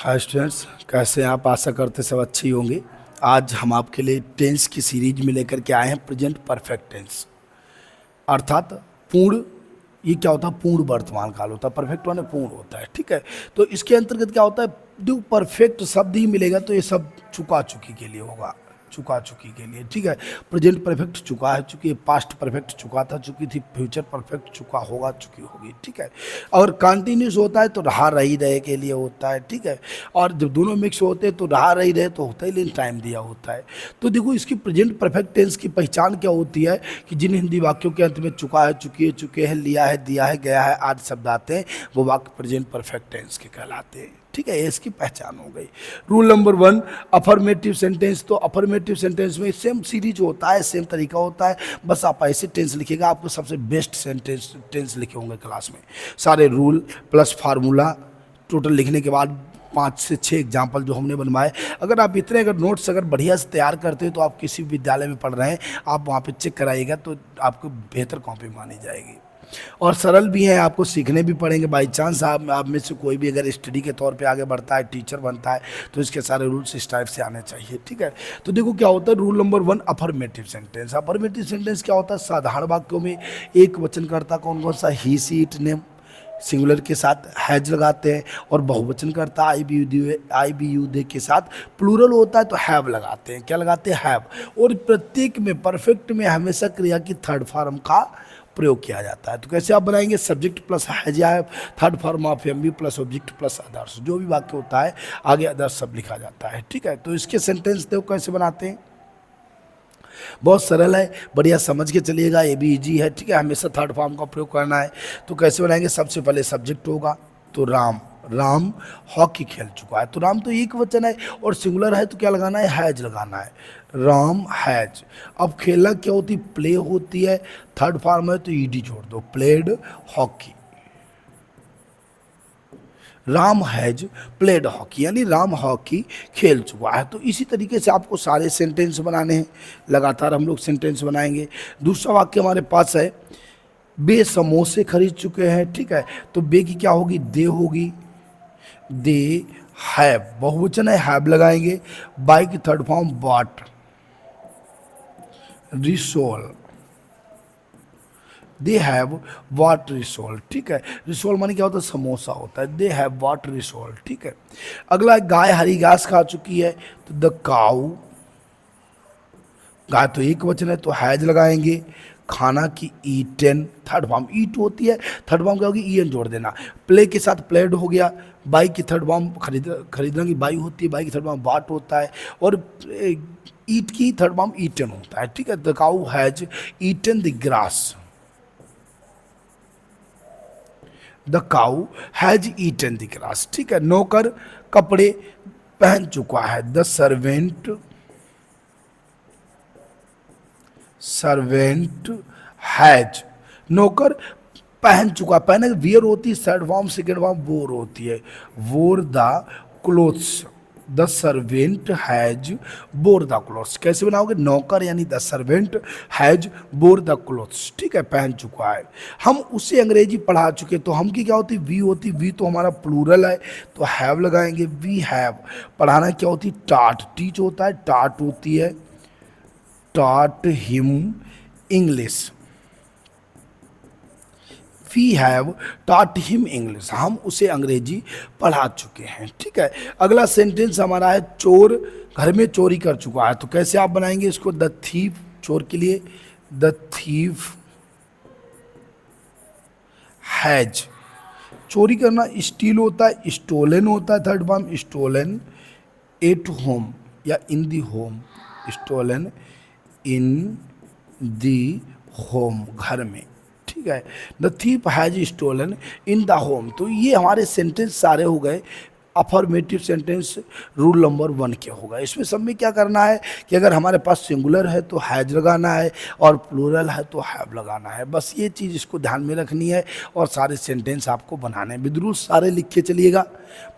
Hi students, कैसे हैं आप? आशा करते सब अच्छे ही होंगे। आज हम आपके लिए टेंस की सीरीज में लेकर के आए हैं प्रेजेंट परफेक्ट टेंस, अर्थात पूर्ण। ये क्या होता है? पूर्ण वर्तमान काल होता है। परफेक्ट माने पूर्ण होता है, ठीक है। तो इसके अंतर्गत क्या होता है? जो परफेक्ट शब्द ही मिलेगा तो ये सब चुका चुकी के लिए होगा, चुका चुकी के लिए, ठीक है। प्रेजेंट परफेक्ट चुका है, चुकी है। पास्ट परफेक्ट चुका था, चुकी थी। फ्यूचर परफेक्ट चुका होगा, चुकी होगी, ठीक है। और कंटिन्यूस होता है तो रहा रही रहे के लिए होता है, ठीक है। और जब दोनों मिक्स होते हैं तो रहा रही रहे तो होता ही, लेकिन टाइम दिया होता है। तो देखो, इसकी प्रेजेंट परफेक्ट टेंस की पहचान क्या होती है कि जिन हिंदी वाक्यों के अंत में चुका है, चुकी है, चुके हैं, लिया है, दिया है, गया है आदि शब्द आते हैं, वो वाक्य प्रेजेंट परफेक्ट टेंस के कहलाते हैं, ठीक है। ये इसकी पहचान हो गई। Rule number 1, affirmative sentence. तो अफर्मेटिव सेंटेंस में सेम सीरीज होता है, सेम तरीका होता है, बस आप ऐसे टेंस लिखिएगा, आपको सबसे बेस्ट सेंटेंस टेंस लिखे होंगे क्लास में। सारे रूल प्लस फार्मूला टोटल लिखने के बाद 5 से 6 एग्जाम्पल जो हमने बनवाए, अगर आप इतने अगर नोट्स अगर बढ़िया से तैयार करते हैं तो आप किसी विद्यालय में पढ़ रहे हैं, आप वहाँ पे चेक कराइएगा तो आपको बेहतर कॉपी मानी जाएगी। और सरल भी हैं, आपको सीखने भी पड़ेंगे। बाई चांस आप में से कोई भी अगर स्टडी के तौर पे आगे बढ़ता है, टीचर बनता है, तो इसके सारे रूल्स इस टाइप से आने चाहिए, ठीक है। तो देखो क्या होता है, rule number 1, affirmative sentence. Affirmative sentence क्या होता है? साधारण वाक्यों में एक वचनकर्ता कौन कौन सा? ही, सी, इट, नेम सिंगुलर के साथ हैज लगाते हैं, और बहुवचन करता आई बी यू दे के साथ प्लूरल होता है तो हैव लगाते हैं। क्या लगाते हैं? हैव। और प्रत्येक में परफेक्ट में हमेशा क्रिया की थर्ड फॉर्म का प्रयोग किया जाता है। तो कैसे आप बनाएंगे? सब्जेक्ट प्लस हैज या have, third form of M B plus object plus others. जो भी वाक्य होता है आगे अदर्स सब लिखा जाता है, ठीक है। तो इसके सेंटेंस देखो कैसे बनाते हैं, बहुत सरल है, बढ़िया समझ के चलिएगा। ये भी इजी है, ठीक है। हमेशा थर्ड फॉर्म का प्रयोग करना है। तो कैसे बनाएंगे? सबसे पहले सब्जेक्ट होगा तो राम, राम हॉकी खेल चुका है, तो राम तो एक वचन है, और सिंगुलर है तो क्या लगाना है? हैज लगाना है। राम हैज। अब खेलना क्या होती? प्ले होती है, थर्ड फॉर्म है तो ईडी जोड़ दो, played hockey. Ram has played hockey, यानी राम हॉकी खेल चुका है। तो इसी तरीके से आपको सारे सेंटेंस बनाने हैं, लगातार हम लोग सेंटेंस बनाएंगे। दूसरा वाक्य हमारे पास है, बे समोसे खरीद चुके हैं, ठीक है। तो बे की क्या होगी? दे होगी, दे हैव, बहुवचन है, हैव लगाएंगे। बाई की थर्ड फॉर्म बॉट, रिसोल, दे हैव वॉट रिसोल, ठीक है। रिसोल माने क्या होता है? समोसा होता है। दे हैव वॉट रिसोल, ठीक है। अगला, गाय हरी घास खा चुकी है, तो द काऊ, गाय तो एक वचन है तो हैज लगाएंगे। खाना की ईटन, थर्ड फॉर्म ईट होती है, थर्ड फॉर्म क्या होगी? ईएन जोड़ देना। प्ले के साथ प्लेड हो गया। बाई की थर्ड फॉर्म खरीदने की बाई होती है, बाई की थर्ड फॉर्म बाट होता है, और ईट की थर्ड फॉर्म ईटन होता है, ठीक है। The cow has eaten the grass, the cow has eaten the grass, ठीक है। नौकर कपड़े पहन चुका है, द सर्वेंट, सर्वेंट हैज, नौकर पहन चुका। पहने वियर होती है, थर्ड फॉर्म, सेकेंड फॉर्म वोर होती है, वोर the clothes, the servant has bore the clothes. कैसे बनाओगे? नौकर यानी the servant has bore the clothes, ठीक है, पहन चुका है। हम उसे अंग्रेजी पढ़ा चुके, तो हम की क्या होती? वी होती, वी तो हमारा प्लूरल है तो हैव लगाएंगे, वी हैव। पढ़ाना क्या होती? टाट, टीच होता है, टाट होती है, taught him English, we have taught him English, हम उसे अंग्रेजी पढ़ा चुके हैं, ठीक है। अगला सेंटेंस हमारा है, चोर घर में चोरी कर चुका है। तो कैसे आप बनाएंगे इसको? द थीफ, चोर के लिए द थीफ हैज, चोरी करना स्टील होता है, स्टोलन होता है, third form stolen at home या in the home, stolen in the home, घर में, ठीक है। The thief has stolen in the home. तो ये हमारे सेंटेंस सारे हो गए अफर्मेटिव सेंटेंस रूल नंबर 1 क्या होगा। इसमें सब में क्या करना है कि अगर हमारे पास सिंगुलर है तो हैज लगाना है, और प्लूरल है तो हैव लगाना है। बस ये चीज़ इसको ध्यान में रखनी है, और सारे सेंटेंस आपको बनाने हैं। विद रूल सारे लिख के चलिएगा,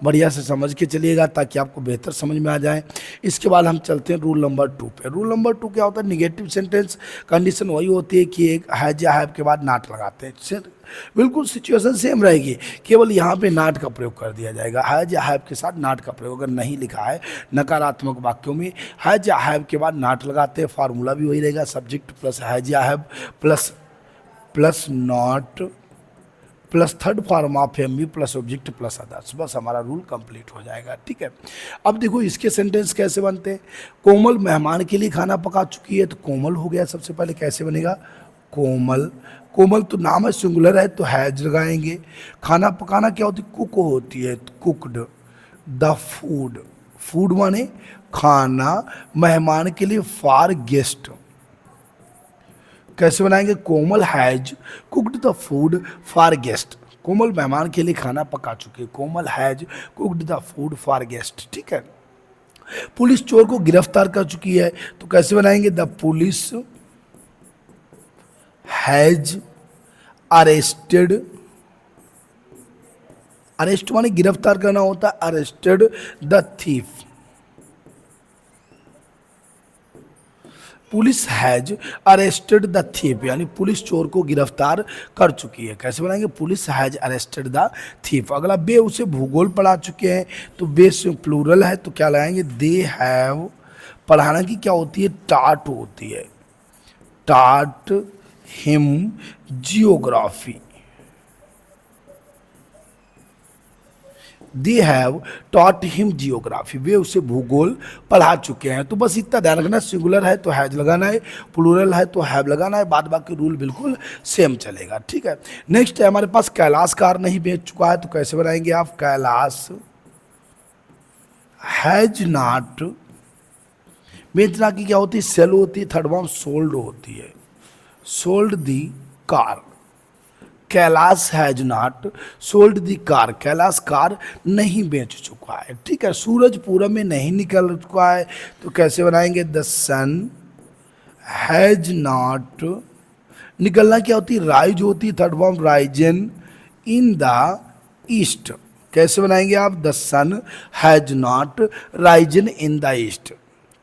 बढ़िया से समझ के चलिएगा, ताकि आपको बेहतर समझ में आ जाए। इसके बाद हम चलते हैं रूल नंबर 2 पे। रूल नंबर 2 क्या होता है? निगेटिव सेंटेंस कंडीशन वही होती है कि एक हैज या हैव के बाद नॉट लगाते हैं। बिल्कुल सिचुएशन सेम रहेगी, केवल यहाँ पे नॉट का प्रयोग कर दिया जाएगा। हैज या हैव के साथ नॉट का प्रयोग अगर नहीं लिखा है नकारात्मक वाक्यों में, हैज या हैव के बाद नॉट लगाते हैं, फार्मूला भी वही रहेगा, सब्जेक्ट प्लस हैज या have plus not plus third form of M B plus object plus others, बस हमारा रूल कंप्लीट हो जाएगा। ठीक है, अब देखो इसके सेंटेंस कैसे बनते हैं। कोमल मेहमान के लिए खाना पका चुकी है, तो कोमल हो गया सबसे पहले, कैसे बनेगा कोमल। कोमल तो नाम है, सिंगुलर है तो हैज लगाएंगे। खाना पकाना क्या होती है, कुक होती है, कुकड। द फूड, फूड माने खाना, मेहमान के लिए फॉर गेस्ट, कैसे बनाएंगे, Komal has cooked the food for guest. Komal मेहमान के लिए खाना पका चुकी है, Komal has cooked the food for guest. ठीक है, पुलिस चोर को गिरफ्तार कर चुकी है, तो कैसे बनाएंगे, the police has arrested, arrest माने गिरफ्तार करना होता है, arrested the thief. Police has arrested the thief, यानी पुलिस चोर को गिरफ्तार कर चुकी है, कैसे बनाएंगे, police has arrested the thief. अगला बे उसे भूगोल पढ़ा चुके हैं, तो बे से प्लूरल है तो क्या लगाएंगे, दे हैव। पढ़ाना की क्या होती है, टाट होती है, taught him geography, they have taught him geography, वे उसे भूगोल पढ़ा चुके हैं। तो बस इतना ध्यान रखना, सिंगुलर है तो हैज लगाना है, प्लूरल है तो हैव लगाना है, बाद बाकी रूल बिल्कुल सेम चलेगा। ठीक है, नेक्स्ट है हमारे पास कैलाश कार नहीं बेच चुका है, तो कैसे बनाएंगे आप, कैलाश हैज नॉट, बेचना की क्या होती है, सेल होती है, थर्ड फॉर्म सोल्ड होती है, sold the car. Kailash has not sold the car, Kailash car नहीं बेच चुका है। ठीक है, सूरज पूरब में नहीं निकल चुका है, तो कैसे बनाएंगे, द सन हैज नॉट, निकलना क्या होती है, राइज होती है, third form risen in the east, कैसे बनाएंगे आप, the sun has not risen in the east,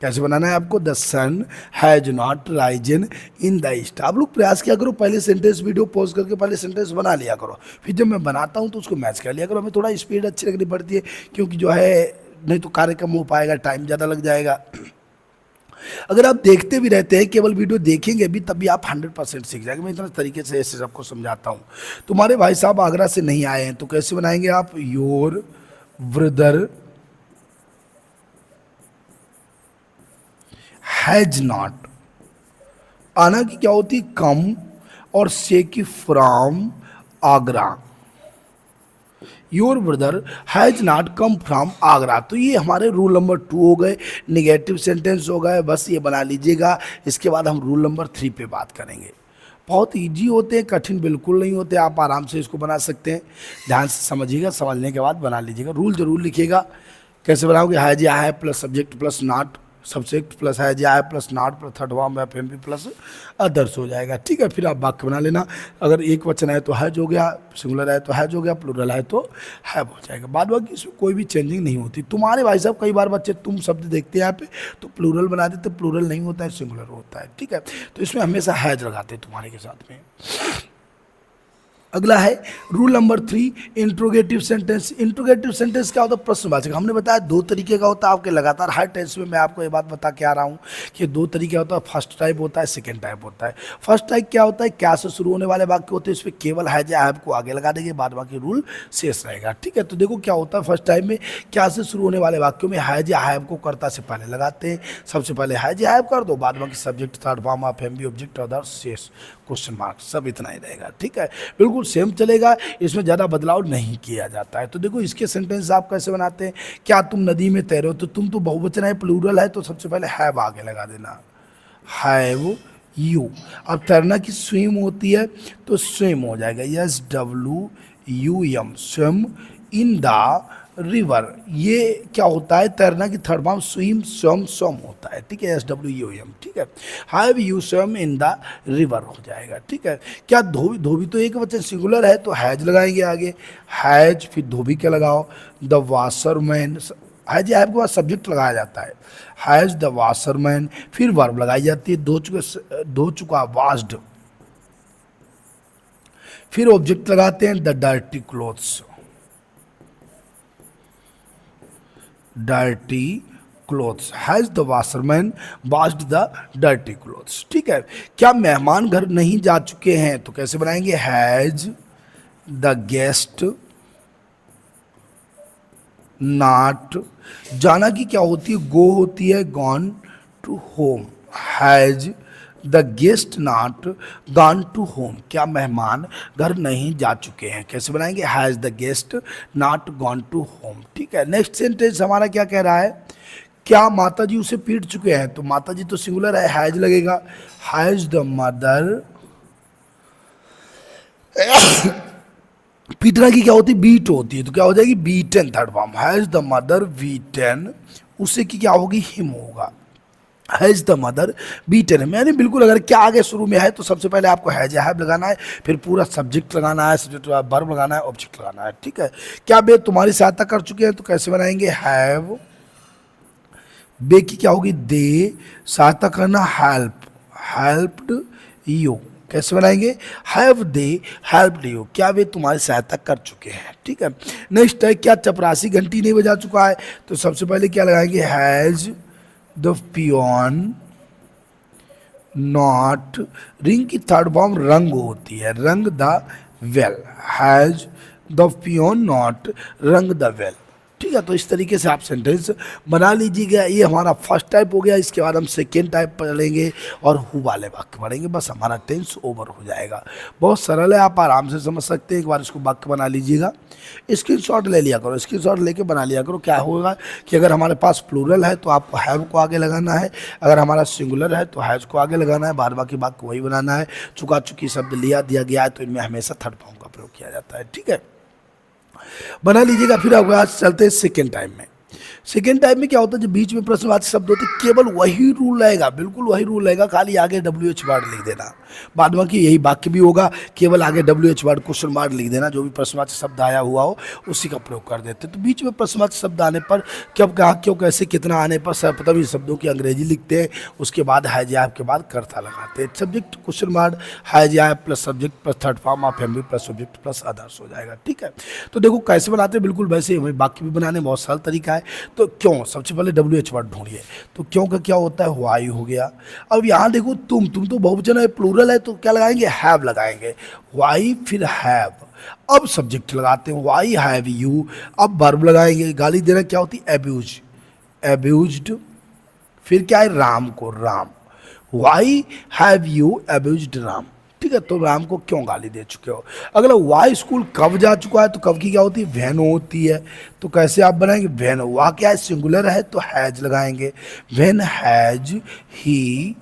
कैसे बनाना है आपको, the sun has not risen in the east. आप लोग प्रयास किया करो, पहले सेंटेंस वीडियो पॉज करके पहले सेंटेंस बना लिया करो, फिर जब मैं बनाता हूँ तो उसको मैच कर लिया करो। हमें थोड़ा स्पीड अच्छी रखनी पड़ती है, क्योंकि जो है नहीं तो कार्य कम हो पाएगा, टाइम ज़्यादा लग जाएगा। अगर आप देखते भी रहते हैं, केवल वीडियो देखेंगे भी, तब भी आप 100% सीख जाएंगे। मैं इतना तरीके से ऐसे सबको समझाता हूँ। तुम्हारे भाई साहब आगरा से नहीं आए हैं, तो कैसे बनाएंगे आप, योर ब्रदर हैज नॉट। आना की क्या होती, कम, और से की from Agra, your brother has not come from Agra. तो ये हमारे रूल नंबर 2 हो गए, निगेटिव सेंटेंस हो गए, बस ये बना लीजिएगा। इसके बाद हम रूल नंबर 3 पे बात करेंगे। बहुत इजी होते हैं, कठिन बिल्कुल नहीं होते, आप आराम से इसको बना सकते हैं। ध्यान से समझिएगा, समझने के बाद बना लीजिएगा। रूल जरूर लिखिएगा, कैसे बनाओगे, हैज या है plus subject plus not, subject plus has या है plus not plus third form F M P plus others हो जाएगा। ठीक है, फिर आप वाक्य बना लेना। अगर एक वचन है तो हैज हो गया, सिंगुलर है तो हैज हो गया, प्लूरल है तो हैव हो जाएगा। बाद बाकी इसमें कोई भी चेंजिंग नहीं होती। तुम्हारे भाई साहब कई बार बच्चे तुम शब्द देखते हैं यहाँ पे तो प्लूरल बना देते, प्लूरल नहीं होता है, सिंगुलर होता है। ठीक है, तो इसमें हमेशा हैज लगाते हैं तुम्हारे के साथ में। अगला है rule number 3, interrogative sentence. Interrogative sentence क्या होता है, प्रश्नवाचक। हमने बताया 2 तरीके का होता है, आपके लगातार हर टेंस में मैं आपको ये बात बता के आ रहा हूँ कि 2 तरीके होता है, फर्स्ट टाइप होता है, सेकंड टाइप होता है। फर्स्ट टाइप क्या होता है, क्या से शुरू होने वाले वाक्य होते हैं, इस पर केवल हैज या हैव को आगे लगा देंगे, बाद बाकी रूल शेष रहेगा। ठीक है, तो देखो क्या होता है, फर्स्ट टाइप में क्या से शुरू होने वाले वाक्यों में हैज या हैव को कर्ता से पहले लगाते हैं। सबसे पहले हैज या हैव कर दो, बाद बाकी subject, third form of M B, object, other, शेष, क्वेश्चन मार्क, सब इतना ही रहेगा। ठीक है, बिल्कुल सेम चलेगा, इसमें ज़्यादा बदलाव नहीं किया जाता है। तो देखो इसके सेंटेंस आप कैसे बनाते हैं, क्या तुम नदी में तैरो हो, तो तुम तो बहुवचन है, प्लूरल है, तो सबसे पहले हैव आगे लगा देना, हैव यू। अब तैरना की स्विम होती है तो स्विम हो जाएगा, S W U M, swim in the river. ये क्या होता है, तैरना की थर्ड फॉर्म स्विम, स्वम, स्वम होता है। ठीक है, एस डब्ल्यू यू एम। ठीक है, have you swum in the river हो जाएगा। ठीक है, क्या धोबी, धोबी तो एक वचन सिंगुलर है तो हैज लगाएंगे आगे, हैज, फिर धोबी क्या लगाओ, द वाशरमैन। हैज या हैव के बाद सब्जेक्ट लगाया जाता है, हैज द वाशरमैन, फिर वर्ब लगाई जाती है, धो चुका वाश्ड, फिर ऑब्जेक्ट लगाते हैं the dirty clothes, dirty clothes, has the washerman washed the dirty clothes. ठीक है, क्या मेहमान घर नहीं जा चुके हैं, तो कैसे बनाएंगे, हैज द गेस्ट नॉट, जाना की क्या होती है, गो होती है, gone to home, has the guest not gone to home, क्या मेहमान घर नहीं जा चुके हैं, कैसे बनाएंगे, has the guest not gone to home. ठीक है, नेक्स्ट सेंटेंस हमारा क्या कह रहा है, क्या माता जी उसे पीट चुके हैं, तो माता जी तो सिंगुलर है, हैज लगेगा, हैज द मदर, पीटना की क्या होती है, बीट होती है, तो क्या हो जाएगी, beaten, third form, has the mother beaten, उसे की क्या होगी, हिम होगा, हैज द मदर बीटन। यानी बिल्कुल अगर क्या आगे शुरू में है तो सबसे पहले आपको हैज या हैव लगाना है, फिर पूरा सब्जेक्ट लगाना है, सब्जेक्ट वर्ब लगाना है, ऑब्जेक्ट लगाना है। ठीक है, क्या वे तुम्हारी सहायता कर चुके हैं, तो कैसे बनाएंगे, हैव, बे की क्या होगी, दे, सहायता करना, हेल्प, हेल्प्ड यू, कैसे बनाएंगे, हैव दे हेल्प्ड यू, क्या वे तुम्हारी सहायता कर चुके हैं। ठीक है, नेक्स्ट है, क्या चपरासी घंटी नहीं बजा चुका है, तो सबसे पहले क्या लगाएंगे, has the peon not, ring की थर्ड फॉर्म रंग होती है, rung the well, has the peon not rung the well. ठीक है, तो इस तरीके से आप सेंटेंस बना लीजिएगा। ये हमारा फर्स्ट टाइप हो गया, इसके बाद हम सेकेंड टाइप पढ़ेंगे और हु वाले वाक्य पढ़ेंगे, बस हमारा टेंस ओवर हो जाएगा। बहुत सरल है, आप आराम से समझ सकते हैं, एक बार इसको वाक्य बना लीजिएगा, स्क्रीनशॉट ले लिया करो, स्क्रीनशॉट लेके बना लिया करो। क्या होगा कि अगर हमारे पास प्लूरल है तो आपको हैव को आगे लगाना है, अगर हमारा सिंगुलर है तो हैज को आगे लगाना है, बार बाकी वाक्य वही बनाना है। चुका चुकी शब्द लिया दिया गया है तो इनमें हमेशा थर्ड फॉर्म का प्रयोग किया जाता है। ठीक है, बना लीजिएगा। फिर अब आज चलते हैं सेकेंड टाइम में। सेकेंड टाइम में क्या होता है, जो बीच में प्रश्नवाची शब्द होते हैं केवल वही रूल रहेगा, बिल्कुल वही रूल रहेगा, खाली आगे WH वर्ड लिख देना। बाद में कि यही वाक्य भी होगा, केवल आगे WH वर्ड क्वेश्चन मार्क लिख देना, जो भी प्रश्नवाची शब्द आया हुआ हो उसी का प्रयोग कर देते। तो बीच में प्रश्नवाची शब्द आने पर कब कहाँ क्यों कैसे कितना आने पर सर्वप्रथम शब्दों की अंग्रेजी लिखते हैं, उसके बाद हैज या के बाद कर्ता लगाते हैं। सब्जेक्ट क्वेश्चन मार्क हैज या plus subject plus third form of MB plus subject plus others हो जाएगा। ठीक है, तो देखो कैसे बनाते हैं, बिल्कुल वैसे ही वाक्य भी बनाने बहुत सरल तरीका है। तो क्यों, सबसे पहले WH वर्ड ढूंढिए, तो क्यों का क्या होता है, वाई हो गया। अब यहाँ देखो तुम तो बहुवचन है, प्लूरल है, तो क्या लगाएंगे, हैव लगाएंगे, वाई फिर हैव। अब सब्जेक्ट लगाते हैं, वाई हैव यू। अब वर्ब लगाएंगे, गाली देना क्या होती है, एब्यूज, एब्यूज्ड। फिर क्या है, राम को, Ram, why have you abused Ram. ठीक है, तो राम को क्यों गाली दे चुके हो। अगला, वाई स्कूल कब जा चुका है, तो कब की क्या होती है, वेन होती है, तो कैसे आप बनाएंगे, वेन। वहाँ क्या है, सिंगुलर है तो हैज लगाएंगे, when has he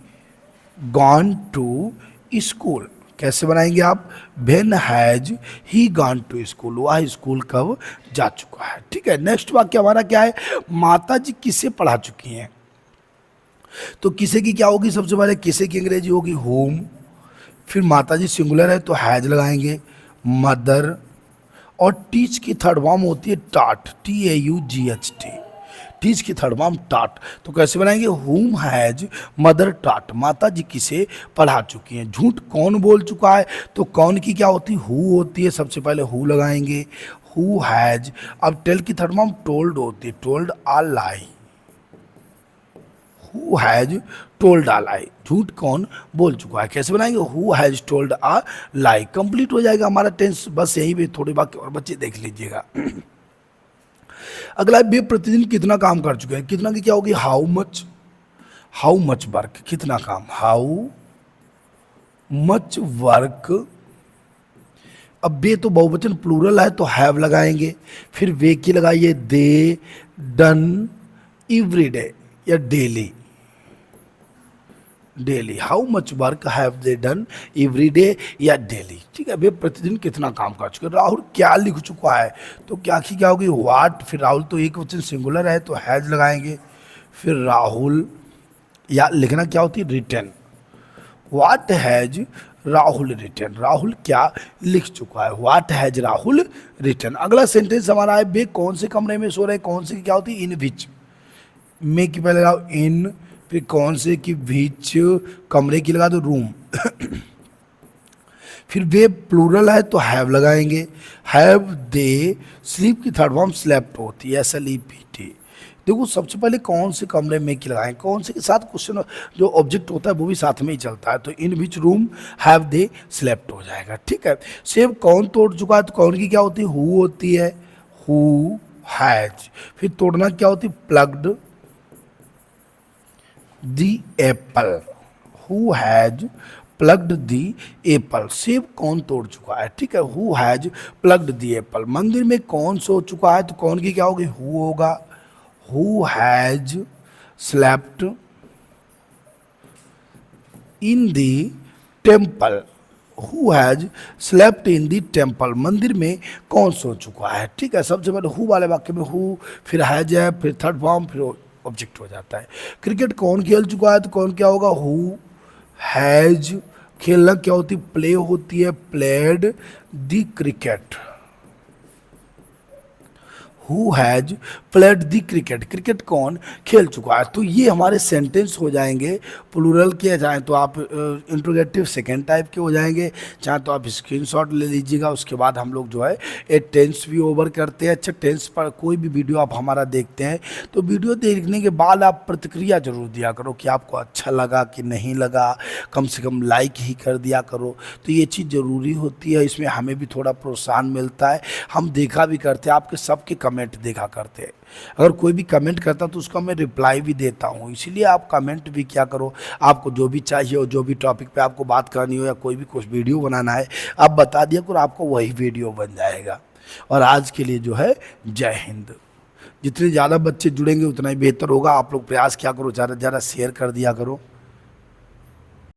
gone to school, कैसे बनाएंगे आप, when has he gone to school, वह स्कूल कब जा चुका है। ठीक है, नेक्स्ट वाक्य हमारा क्या है, माता जी किसे पढ़ा चुकी हैं, तो किसे की क्या होगी, सबसे पहले किसे की अंग्रेजी होगी, होम। फिर माता जी सिंगुलर है तो हैज लगाएंगे, मदर। और टीच की थर्ड फॉर्म होती है टाट, TAUGHT, टीच की थर्ड फॉर्म टाट, तो कैसे बनाएंगे, हुम हैज मदर टाट, माता जी किसे पढ़ा चुकी हैं। झूठ कौन बोल चुका है, तो कौन की क्या होती है, हु होती है, सबसे पहले हु लगाएंगे, हु हैज। अब टेल की थर्ड फॉर्म टोल्ड होती है, told a lie, who has told a lie, झूठ कौन बोल चुका है, कैसे बनाएंगे, who has told a lie. Complete हो जाएगा हमारा टेंस, बस यहीं पे थोड़े वाक्य और बच्चे देख लीजिएगा। अगला, वे प्रतिदिन कितना काम कर चुके हैं, कितना की क्या होगी, how much, how much work, कितना काम, हाउ मच वर्क। अब वे तो बहुवचन प्लूरल है तो हैव लगाएंगे, फिर वे की लगाइए, दे डन एवरी डे या daily, daily, how much work have they done every day या डेली। ठीक है, वे प्रतिदिन कितना काम कर चुके। राहुल क्या लिख चुका है, तो क्या की क्या होगी, व्हाट। फिर राहुल तो एक वचन सिंगुलर है तो हैज लगाएंगे, फिर राहुल या लिखना क्या होती है, written, what has Rahul written, Rahul क्या लिख चुका है, व्हाट हैज राहुल रिटन। अगला सेंटेंस हमारा है, वे कौन से कमरे में सो रहे, कौन से की क्या होती है, इन विच, में की पहले लगाओ इन, फिर कौन से की विच, कमरे की लगा दो रूम, फिर वे प्लूरल है तो हैव लगाएंगे, हैव दे, स्लीप की थर्ड फॉर्म स्लेप्ट होती है, SLEPT। देखो सबसे पहले कौन से कमरे में की लगाएं, कौन से के साथ क्वेश्चन जो ऑब्जेक्ट होता है वो भी साथ में ही चलता है, तो in which room have they slept हो जाएगा, ठीक है। सेब कौन तोड़ चुका है, तो कौन की क्या होती है, हु होती है, हु हैज। फिर तोड़ना क्या होती है, plucked the apple, who has plucked the apple. सेब कौन तोड़ चुका है, ठीक है, who has plucked the apple. मंदिर में कौन सो चुका है, तो कौन की क्या होगी, हु होगा, who has slept in the temple, who has slept in the temple. मंदिर में कौन सो चुका है, ठीक है। सबसे पहले हु वाले वाक्य में हु, फिर हैज है, फिर थर्ड फॉर्म, फिर ऑब्जेक्ट हो जाता है। क्रिकेट कौन खेल चुका है, तो कौन क्या होगा, हु हैज, खेलना क्या होती है, प्ले होती है, played the cricket, who has played the cricket. Cricket कौन खेल चुका है, तो ये हमारे सेंटेंस हो जाएंगे। प्लूरल किए जाएँ तो आप इंट्रोगेटिव सेकेंड टाइप के हो जाएंगे, चाहे तो आप स्क्रीनशॉट ले लीजिएगा। उसके बाद हम लोग जो है एक टेंस भी ओवर करते हैं। अच्छा, टेंस पर कोई भी वीडियो आप हमारा देखते हैं तो वीडियो देखने के बाद आप प्रतिक्रिया जरूर दिया करो कि आपको अच्छा लगा कि नहीं लगा, कम से कम लाइक ही कर दिया करो। तो ये चीज़ ज़रूरी होती है, इसमें हमें भी थोड़ा प्रोत्साहन मिलता है। हम देखा भी करते हैं, आपके सबके कमेंट देखा करते हैं। अगर कोई भी कमेंट करता तो उसका मैं रिप्लाई भी देता हूँ, इसीलिए आप कमेंट भी क्या करो, आपको जो भी चाहिए हो, जो भी टॉपिक पे आपको बात करनी हो या कोई भी कुछ वीडियो बनाना है, आप बता दिया करो, आपको वही वीडियो बन जाएगा। और आज के लिए जो है जय हिंद। जितने ज़्यादा बच्चे जुड़ेंगे उतना ही बेहतर होगा। आप लोग प्रयास क्या करो, ज़्यादा से ज़्यादा शेयर कर दिया करो।